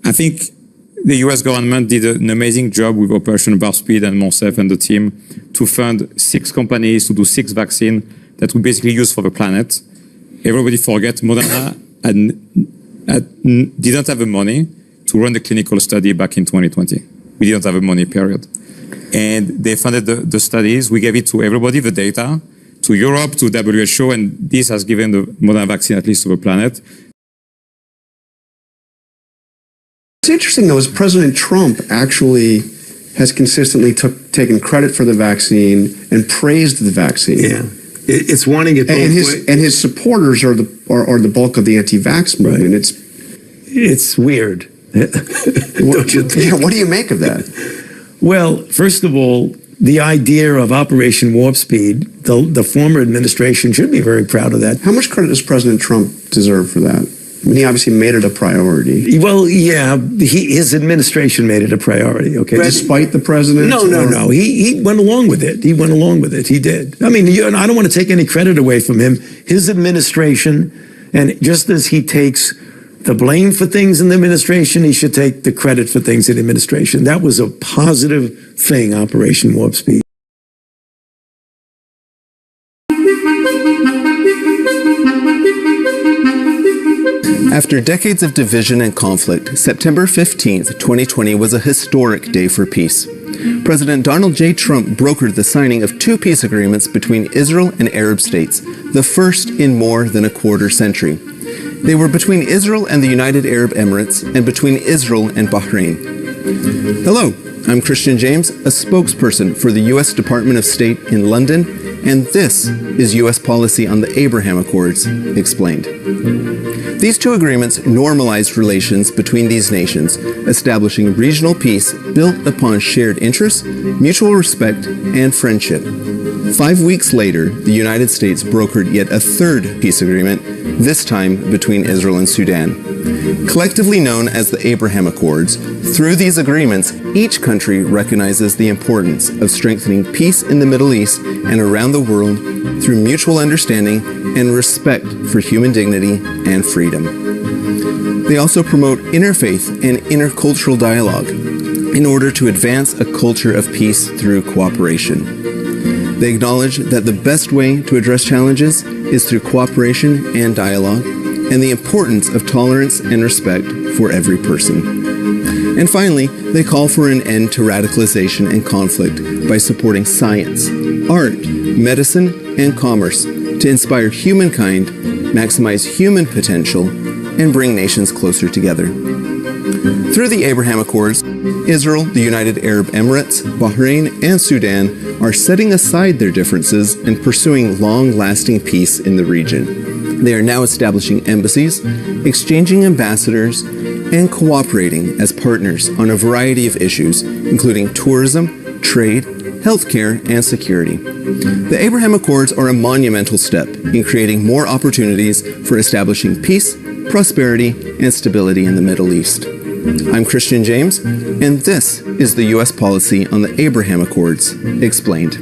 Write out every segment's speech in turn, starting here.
I think the US government did an amazing job with Operation Warp Speed and myself and the team to fund 6 companies to do 6 vaccines that we basically use for the planet. Everybody forget Moderna didn't have the money to run the clinical study back in 2020. We didn't have the money, period. And they funded the studies. We gave it to everybody, the data, to Europe, to WHO, and this has given the Moderna vaccine at least to the planet. What's interesting, though, is President Trump actually has consistently taken credit for the vaccine and praised the vaccine. Yeah, it's wanting it both ways. And his supporters are the bulk of the anti-vax movement. Right. It's weird. Don't you think? Yeah, what do you make of that? Well, first of all, the idea of Operation Warp Speed, the former administration should be very proud of that. How much credit does President Trump deserve for that? I mean, he obviously made it a priority. Well, yeah, his administration made it a priority, okay? Despite the president? No. He went along with it. He went along with it. He did. I mean, I don't want to take any credit away from him. His administration, and just as he takes the blame for things in the administration, he should take the credit for things in the administration. That was a positive thing, Operation Warp Speed. After decades of division and conflict, September 15th, 2020 was a historic day for peace. President Donald J. Trump brokered the signing of 2 peace agreements between Israel and Arab states, the first in more than a quarter century. They were between Israel and the United Arab Emirates and between Israel and Bahrain. Hello, I'm Christian James, a spokesperson for the U.S. Department of State in London, and this is U.S. policy on the Abraham Accords, explained. These 2 agreements normalized relations between these nations, establishing regional peace built upon shared interests, mutual respect, and friendship. 5 weeks later, the United States brokered yet a 3rd peace agreement, this time between Israel and Sudan. Collectively known as the Abraham Accords, through these agreements, each country recognizes the importance of strengthening peace in the Middle East and around the world through mutual understanding and respect for human dignity and freedom. They also promote interfaith and intercultural dialogue in order to advance a culture of peace through cooperation. They acknowledge that the best way to address challenges is through cooperation and dialogue, and the importance of tolerance and respect for every person. And finally, they call for an end to radicalization and conflict by supporting science, art, medicine, and commerce to inspire humankind, maximize human potential, and bring nations closer together. Through the Abraham Accords, Israel, the United Arab Emirates, Bahrain, and Sudan are setting aside their differences and pursuing long-lasting peace in the region. They are now establishing embassies, exchanging ambassadors, and cooperating as partners on a variety of issues, including tourism, trade, healthcare, and security. The Abraham Accords are a monumental step in creating more opportunities for establishing peace, prosperity, and stability in the Middle East. I'm Christian James, and this is the U.S. policy on the Abraham Accords, explained.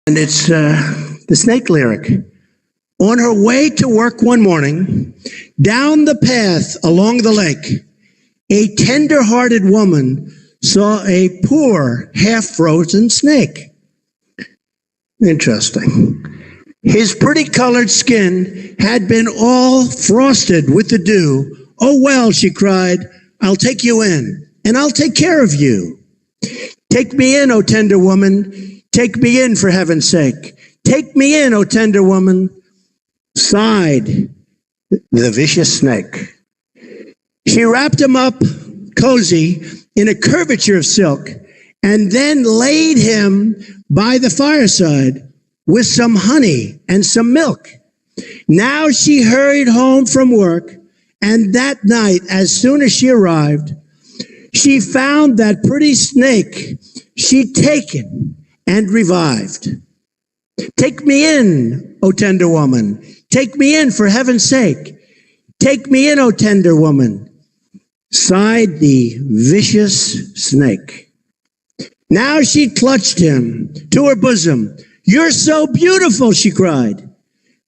And it's the snake lyric. On her way to work one morning, down the path along the lake, a tender-hearted woman saw a poor, half-frozen snake. Interesting. His pretty colored skin had been all frosted with the dew. Oh, well, she cried, I'll take you in, and I'll take care of you. Take me in, O tender woman. Take me in, for heaven's sake. Take me in, O tender woman. Sighed the vicious snake. She wrapped him up cozy in a curvature of silk and then laid him by the fireside with some honey and some milk. Now she hurried home from work, and that night, as soon as she arrived, she found that pretty snake she'd taken and revived. Take me in, O tender woman. Take me in, for heaven's sake. Take me in, O tender woman, sighed the vicious snake. Now she clutched him to her bosom. You're so beautiful, she cried.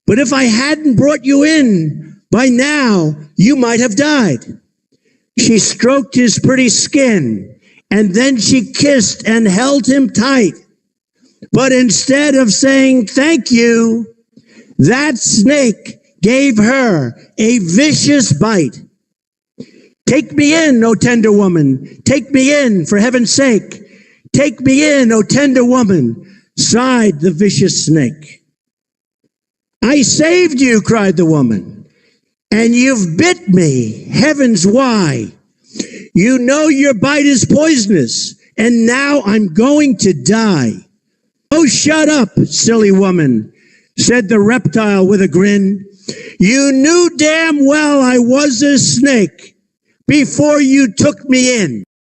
But if I hadn't brought you in, by now you might have died. She stroked his pretty skin, and then she kissed and held him tight. But instead of saying thank you, that snake gave her a vicious bite. Take me in, O tender woman. Take me in, for heaven's sake. Take me in, O tender woman, sighed the vicious snake. I saved you, cried the woman, and you've bit me. Heavens, why? You know your bite is poisonous, and now I'm going to die. Oh, shut up, silly woman, said the reptile with a grin. You knew damn well I was a snake before you took me in.